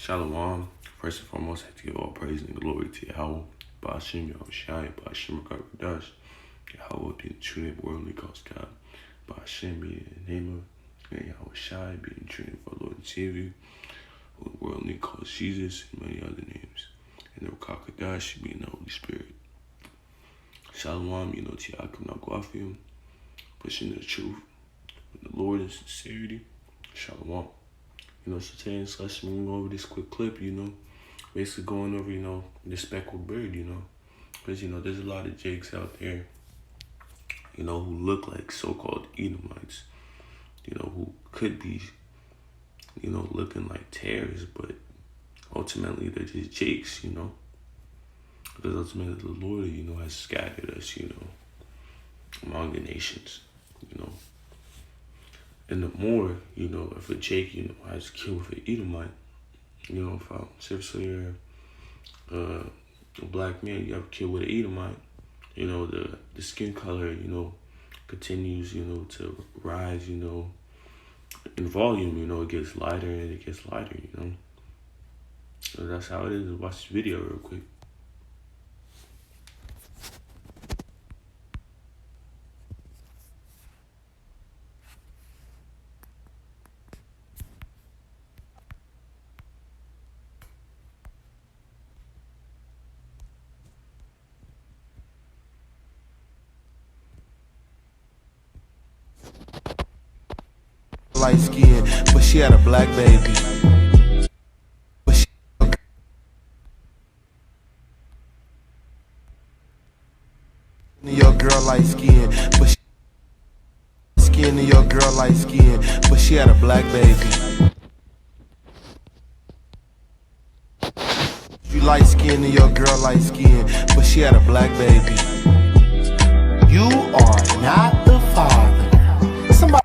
Shalom. First and foremost, I have to give all praise and glory to Yahweh, Ba'ashem, Yahushai, Ba'ashem, Rakadash, Yahweh being the true name, worldly calls God, Ba'ashem being the name of Yahushai, being the true name of our Lord and Savior, who the worldly calls Jesus, and many other names, and the Rakadash being the Holy Spirit. Shalom, Tiakum Nagwafim, pushing the truth with the Lord in sincerity. Shalom. So today in this lesson, we're going over this quick clip, basically going over, the speckled bird, because, there's a lot of jakes out there, who look like so-called Edomites, who could be, looking like tares, but ultimately they're just jakes, because ultimately the Lord, has scattered us, among the nations, And the more, if a Jake, has killed with an Edomite, if seriously you're a black man, you have a kid with an Edomite, the skin color, continues, to rise, in volume, it gets lighter and it gets lighter, So that's how it is. Watch this video real quick. Light skin, but she had a black baby. Your girl light skin, but skin in your girl light skin, but she had a black baby. You light skin in your girl light skin, but she had a black baby. You are not the father. Somebody.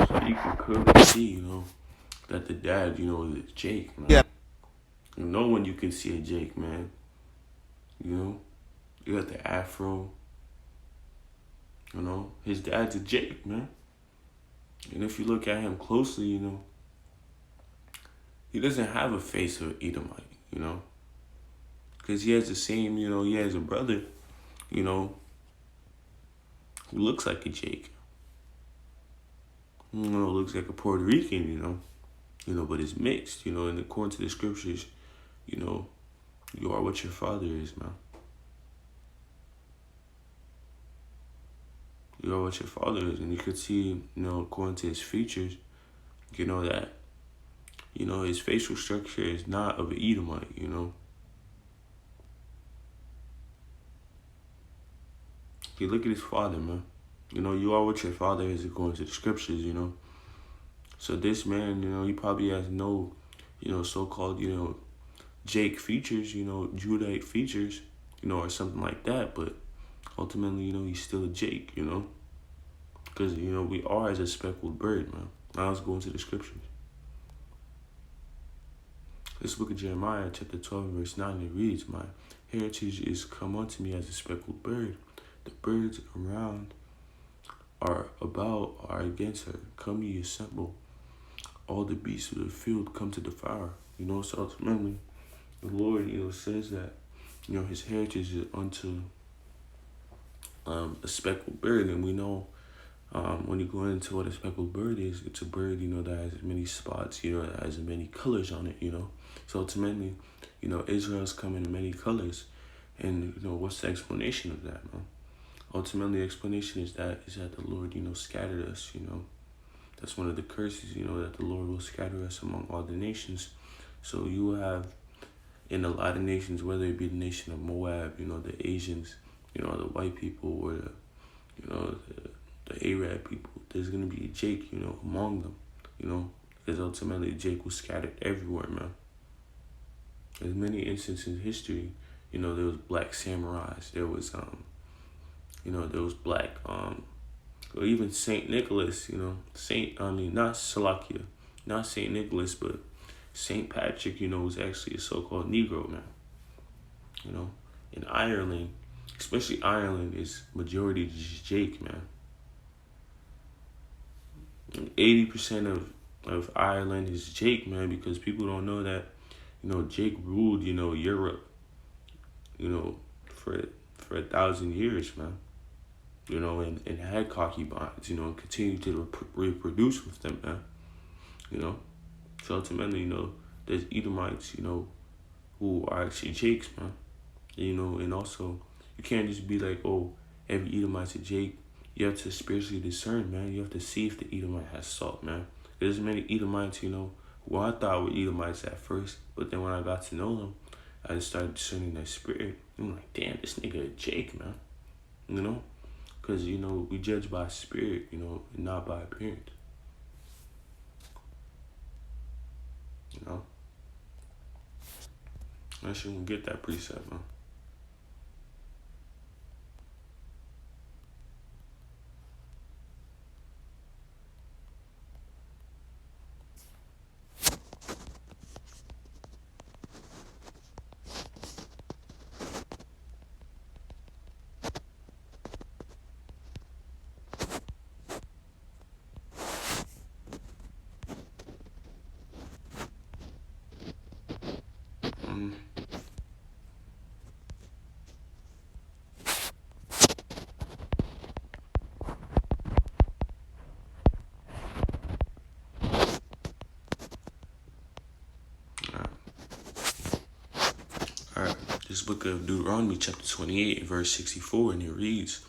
So you can clearly see, that the dad, is Jake, man. Yeah. When you can see a Jake, man. You got the afro. His dad's a Jake, man. And if you look at him closely, he doesn't have a face of Edomite, Because he has the same, he has a brother, who looks like a Jake. Looks like a Puerto Rican, but it's mixed, and according to the scriptures, you are what your father is, man. You are what your father is, and you could see, according to his features, that, his facial structure is not of an Edomite, You look at his father, man. You are what your father is according to the scriptures, So this man, he probably has no, so-called, Jake features, Judite features, or something like that. But ultimately, he's still a Jake, Because, we are as a speckled bird, man. Now let's go into the scriptures. This book of Jeremiah, chapter 12, verse 9, it reads, "My heritage is come unto me as a speckled bird. The birds around are against her. Come ye assemble. All the beasts of the field come to devour." So ultimately, the Lord, says that, his heritage is unto a speckled bird. And we know when you go into what a speckled bird is, it's a bird, that has many spots, that has many colors on it, So ultimately, Israel's come in many colors. And, what's the explanation of that, man? Ultimately, the explanation is that the Lord, scattered us, That's one of the curses, that the Lord will scatter us among all the nations. So you will have in a lot of nations, whether it be the nation of Moab, the Asians, the white people, or the Arab people, there's going to be a Jake, among them, because ultimately Jake was scattered everywhere, man. There's many instances in history, there was black samurais, there was, there was black, or even Saint Nicholas, not Salakia, not Saint Nicholas, but Saint Patrick, was actually a so-called Negro, man. In Ireland, especially Ireland, is majority just Jake, man. And 80% of of Ireland is Jake, man, because people don't know that, Jake ruled, Europe, you know, for for 1,000 years, man. And had concubines, and continued to reproduce with them, man. You know, so ultimately, there's Edomites, who are actually Jakes, man. And also you can't just be like, oh, every Edomite's a Jake. You have to spiritually discern, man. You have to see if the Edomite has salt, man. There's many Edomites, who I thought were Edomites at first, but then when I got to know them, I just started discerning their spirit. I'm like, damn, this nigga a Jake, man. Because, we judge by spirit, and not by appearance. You know? I shouldn't get that precept, man. Mm. Alright. This book of Deuteronomy, chapter 28, verse 64, and it reads,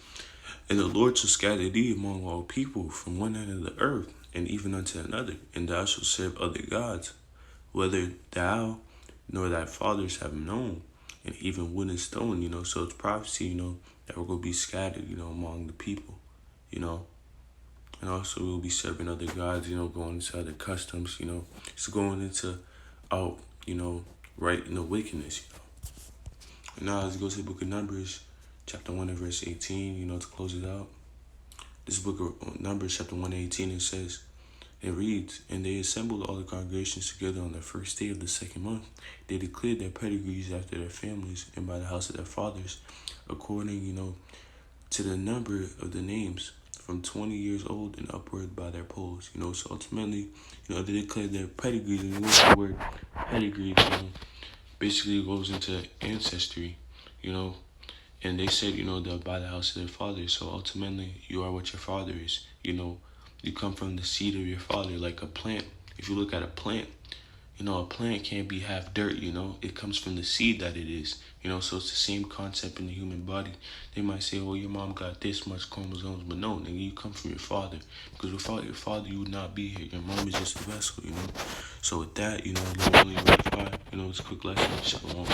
And the Lord shall scatter thee among all people from one end of the earth, and even unto another, and thou shalt serve other gods, whether thou nor thy fathers have known, and even wood and stone, so it's prophecy, that we're going to be scattered, among the people, and also we'll be serving other gods, going into other customs, just going into out, right in the wickedness, And now let's go to the book of Numbers, chapter 1 and verse 18, to close it out. This book of Numbers, chapter 1:18, it says, it reads, And they assembled all the congregations together on the first day of the second month. They declared their pedigrees after their families and by the house of their fathers, according, to the number of the names, from 20 years old and upward by their polls. So ultimately, they declared their pedigrees, and the word pedigree, basically goes into ancestry, and they said, that by the house of their father. So ultimately, you are what your father is. You come from the seed of your father, like a plant. If you look at a plant, a plant can't be half dirt, It comes from the seed that it is, So it's the same concept in the human body. They might say, oh, your mom got this much chromosomes, but no, nigga, you come from your father. Because without your father, you would not be here. Your mom is just a vessel, So with that, Lord willing, verify, it's a quick lesson. Shalom.